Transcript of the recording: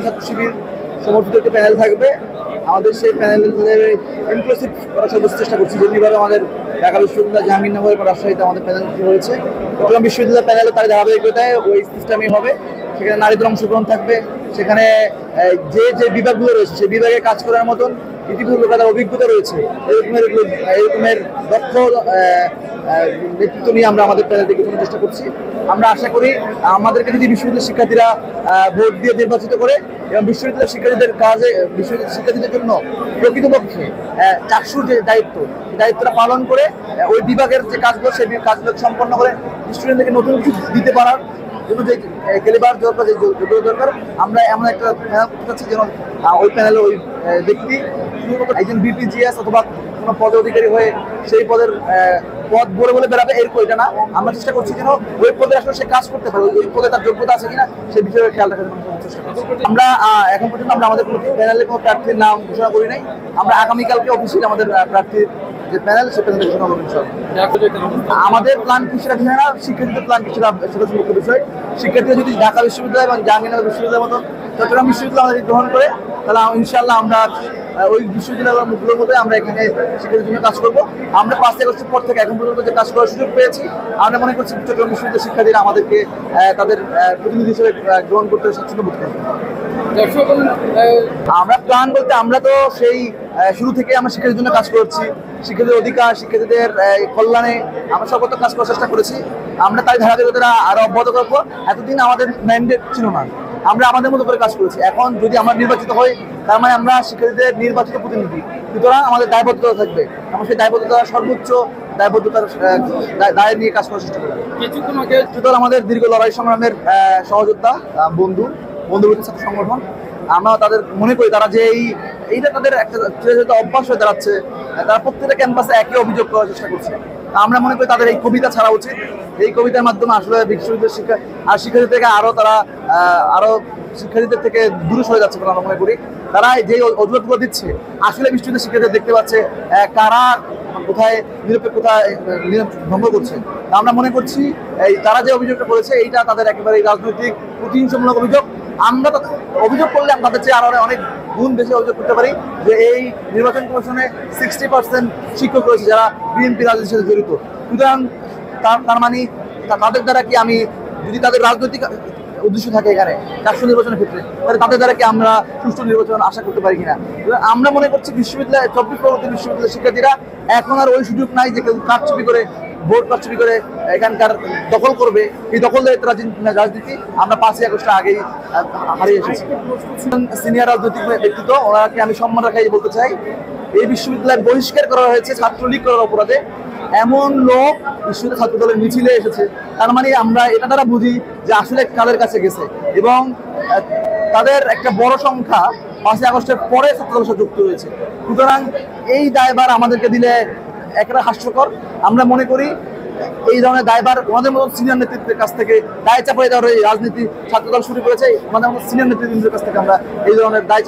ছাত্র শিবির সমর্থিত একটা প্যানেল থাকবে। আমাদের সেই প্যানেলের ইনক্লুসিভ করার সর্বোচ্চ চেষ্টা করছি। যেভাবে আমাদের ঢাকা বিশ্ববিদ্যালয়, জাহাঙ্গীরনগর এবং রাজশাহীতে আমাদের প্যানেল হয়েছে, চট্টগ্রাম বিশ্ববিদ্যালয় প্যানেলে তার ধারাবাহিকতায় ওই সিস্টেমই হবে। সেখানে নারীদের অংশগ্রহণ থাকবে। সেখানে যে যে বিভাগগুলো রয়েছে সেই বিভাগে কাজ করার মতন ইতিপূর্বে তাদের অভিজ্ঞতা রয়েছে, এরকমের দক্ষ নেতৃত্ব নিয়ে আমরা আমাদের প্যানেলটি গঠনের চেষ্টা করছি। আমরা আশা করি আমাদেরকে যদি বিশ্ববিদ্যালয়ের শিক্ষার্থীরা ভোট দিয়ে নির্বাচিত করে এবং বিশ্ববিদ্যালয়ের শিক্ষার্থীদের কাজে, বিশ্ববিদ্যালয়ের শিক্ষার্থীদের জন্য প্রকৃতপক্ষে চাকসুর যে দায়িত্বটা পালন করে ওই বিভাগের যে কাজগুলো সেই কাজগুলো সম্পন্ন করে স্টুডেন্টদেরকে নতুন কিছু দিতে পারার জন্য যে ক্যালিবার দরকার, যে যোগ্যতা দরকার, আমরা এমন একটা প্যানেল করতে চাচ্ছি যেন ওই প্যানেলে ওই ব্যক্তি একজন বিপিজিএস অথবা কোনো পদ অধিকারী হয়ে সেই পদের পদ বলে বেড়াবে, এরকম এটা না। আমরা চেষ্টা করছি যেন ওই পদে আসলে সে কাজ করতে পারে, ওই পদে তার যোগ্যতা আছে কিনা সেই বিষয়ে খেয়াল রাখার জন্য চেষ্টা করছি। আমরা এখন পর্যন্ত আমরা আমাদের কোনো প্যানেলে কোনো প্রার্থীর নাম ঘোষণা করি নাই। আমরা আগামীকালকে অফিসিয়ালি আমাদের প্রার্থীর যে প্যানেল সে প্যানেল ঘোষণা করবেন। আমাদের প্ল্যান কি সেটা বিষয় না, শিক্ষার্থীদের প্ল্যান কি সেটা মুখ্য বিষয়। শিক্ষার্থীরা যদি ঢাকা বিশ্ববিদ্যালয় এবং জাহাঙ্গীরনগর বিশ্ববিদ্যালয়ের মতো চট্টগ্রাম বিশ্ববিদ্যালয় আমাদের গ্রহণ করে, তাহলে ইনশাআল্লাহ আমরা ওই বিশ্ববিদ্যালয়গুলোর মধ্যে আমরা এখানে শিক্ষার্থীর জন্য কাজ করবো। আমরা 5 আগস্টের পর থেকে এখন পর্যন্ত যে কাজ করার সুযোগ পেয়েছি, আমরা মনে করছি চট্টগ্রাম বিশ্ববিদ্যালয়ের শিক্ষার্থীরা আমাদেরকে তাদের প্রতিনিধি হিসেবে গ্রহণ করতে স্বাচ্ছন্দ্য বোধ করবে। আমরা প্ল্যান বলতে আমরা তো সেই শুরু থেকে আমরা শিক্ষার্থীর জন্য কাজ করছি, শিক্ষার্থীদের অধিকার, শিক্ষার্থীদের কল্যাণে আমরা সর্বত্র কাজ করার চেষ্টা করেছি। আমরা তাই ধারাবাহিকতা আরো অব্যাহত করবো। এতদিন আমাদের ম্যান্ডেট ছিল না, আমরা আমাদের মতো করে কাজ করেছি। এখন যদি আমরা নির্বাচিত হই, তার মানে আমরা শিক্ষার্থীদের নির্বাচিত প্রতিনিধি, সুতরাং আমাদের দায়বদ্ধতা থাকবে। আমরা সেই দায়বদ্ধতা সর্বোচ্চ দায়বদ্ধতার দায় নিয়ে কাজ করার চেষ্টা করবো। কিছুক্ষণ আগে আমাদের দীর্ঘ লড়াই সংগ্রামের সহযোদ্ধা বন্ধুবৃত্ত ছাত্র সংগঠন, আমরা তাদের মনে করি তারা যে এইটা তাদের একটা অভ্যাস হয়ে দাঁড়াচ্ছে, তারা প্রত্যেকটা ক্যাম্পাসে একই অভিযোগ করার চেষ্টা করছে। আমরা মনে করি তাদের এই কবিতা ছাড়া উচিত। এই কবিতার মাধ্যমে আসলে বিশ্ববিদ্যালয়ের শিক্ষা আর শিক্ষার্থী থেকে আরো শিক্ষার্থীদের থেকে দূরে সরে যাচ্ছে বলে আমরা মনে করি। তারা যে অজুহাতগুলো দিচ্ছে, আসলে বিশ্ববিদ্যালয়ের শিক্ষার্থীরা দেখতে পাচ্ছে কারা কোথায় নিরপেক্ষতা ভঙ্গ করছে। আমরা মনে করছি তারা যে অভিযোগটা করেছে এইটা তাদের একেবারে রাজনৈতিক প্রতিহিংসামূলক অভিযোগ। আমরা অভিযোগ করলে তাদের চেয়ে আরো অনেক গুণ বেশি অভিযোগ করতে পারি যে এই নির্বাচন কমিশনে 60% শিক্ষক রয়েছে যারা বিএনপি রাজনীতির সাথে জড়িত। সুতরাং তার মানে তাদের দ্বারা কি আমি, যদি তাদের রাজনৈতিক উদ্দেশ্য থাকে এখানে রাষ্ট্র নির্বাচনের ক্ষেত্রে, তাহলে তাদের দ্বারা কি আমরা সুষ্ঠু নির্বাচন আশা করতে পারি কিনা? আমরা মনে করছি বিশ্ববিদ্যালয় 24 পরবর্তী বিশ্ববিদ্যালয়ের শিক্ষার্থীরা এখন আর ওই সুযোগ নাই যে কেউ ভোট কারচুপি করে এখানকার দখল করবে। এই দখলদারিত্ব রাজনীতি আমরা 5 আগস্ট আগেই হারিয়ে এসেছি। সিনিয়র রাজনৈতিক ব্যক্তিত্ব, ওনাকে আমি সম্মান রাখাই বলতে চাই, এই বিশ্ববিদ্যালয় বহিষ্কার করা হয়েছে ছাত্রলীগ করার অপরাধে। এমন লোক বিশ্ববিদ্যালয় ছাত্র দলের মিছিলে এসেছে, তার মানে আমরা এটা দ্বারা বুঝি যে আসলে কালের কাছে গেছে এবং তাদের একটা বড় সংখ্যা 5 আগস্টের পরে ছাত্রদলের সাথে যুক্ত হয়েছে। সুতরাং এই দায়ভার আমাদেরকে দিলে একটা হাস্যকর। আমরা মনে করি এই ধরনের দায়ভার ওনাদের মতো সিনিয়র নেতৃত্বের কাছ থেকে দায় চাপাই দেওয়ার এই রাজনীতি ছাত্রদল শুরু করেছে। ওনাদের মতো সিনিয়র নেতৃত্বের কাছ থেকে আমরা এই ধরনের দায়